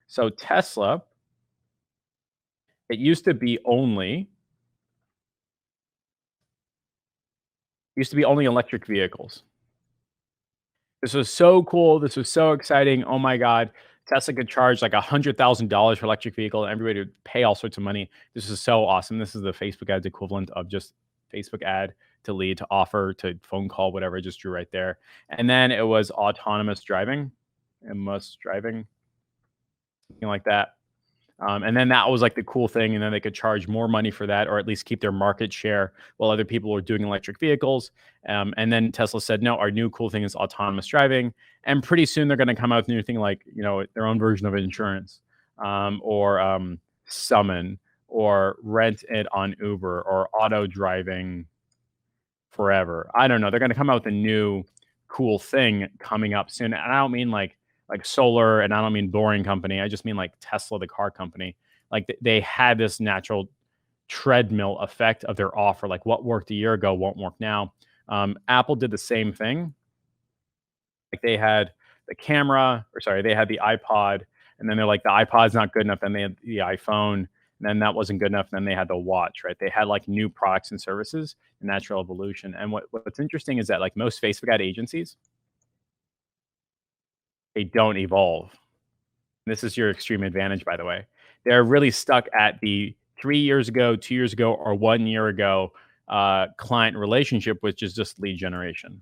So Tesla, it used to be only electric vehicles. This was so cool. This was so exciting. Oh my God. Tesla could charge like $100,000 for electric vehicle and everybody would pay all sorts of money. This is so awesome. This is the Facebook ads equivalent of just Facebook ad to lead to offer to phone call, whatever I just drew right there. And then it was autonomous driving and must driving, something like that. And then that was like the cool thing. And then they could charge more money for that, or at least keep their market share while other people were doing electric vehicles. And then Tesla said, no, our new cool thing is autonomous driving. And pretty soon they're going to come out with a new thing like, their own version of insurance, or summon, or rent it on Uber, or auto driving forever. I don't know. They're going to come out with a new cool thing coming up soon. And I don't mean like solar, and I don't mean boring company. I just mean like Tesla, the car company. Like they had this natural treadmill effect of their offer. Like what worked a year ago won't work now. Apple did the same thing. Like they had the camera, or sorry, they had the iPod, and then they're like the iPod's not good enough. Then they had the iPhone, and then that wasn't good enough. Then they had the watch, right? They had like new products and services, the natural evolution. And what's interesting is that like most Facebook ad agencies, they don't evolve. This is your extreme advantage, by the way. They're really stuck at the 3 years ago, 2 years ago, or 1 year ago client relationship, which is just lead generation.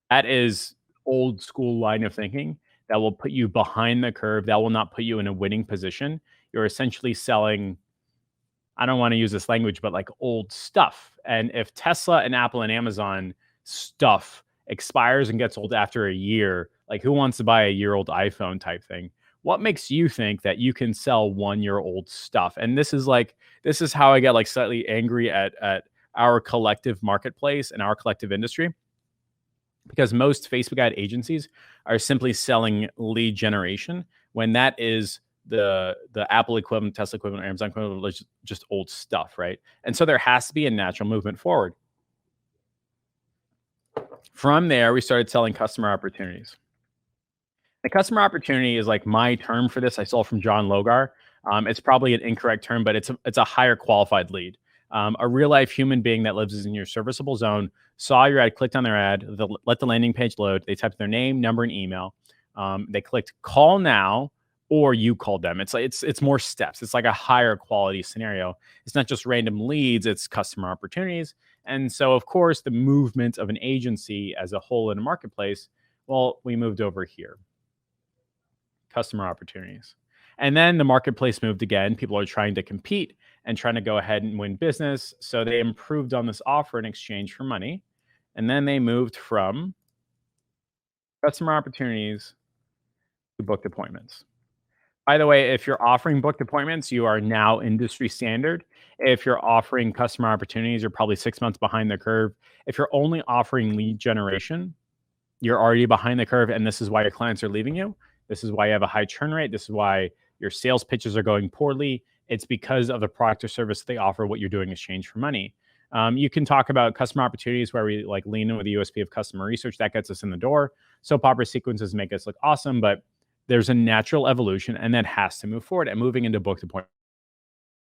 That is old school line of thinking that will put you behind the curve. That will not put you in a winning position. You're essentially selling, I don't want to use this language, but like old stuff. And if Tesla and Apple and Amazon stuff expires and gets old after a year, like who wants to buy a year old iPhone type thing? What makes you think that you can sell 1 year old stuff? And this is how I get like slightly angry at our collective marketplace and our collective industry, because most Facebook ad agencies are simply selling lead generation when that is the Apple equivalent, Tesla equivalent, Amazon equivalent, just old stuff, right? And so there has to be a natural movement forward. From there, we started selling customer opportunities. The customer opportunity is like my term for this. I stole from John Logar. It's probably an incorrect term, but it's a higher qualified lead. A real life human being that lives in your serviceable zone saw your ad, clicked on their ad, let the landing page load. They typed their name, number, and email. They clicked call now, or you called them. It's more steps. It's like a higher quality scenario. It's not just random leads. It's customer opportunities. And so, of course, the movement of an agency as a whole in a marketplace, well, we moved over here. Customer opportunities. And then the marketplace moved again. People are trying to compete and trying to go ahead and win business. So they improved on this offer in exchange for money. And then they moved from customer opportunities to booked appointments. By the way, if you're offering booked appointments, you are now industry standard. If you're offering customer opportunities, you're probably 6 months behind the curve. If you're only offering lead generation, you're already behind the curve. And this is why your clients are leaving you. This is why you have a high churn rate. This is why your sales pitches are going poorly. It's because of the product or service they offer, what you're doing in exchange for money. You can talk about customer opportunities where we like lean in with the USP of customer research. That gets us in the door. Soap opera sequences make us look awesome, but there's a natural evolution, and that has to move forward. And moving into booked appointments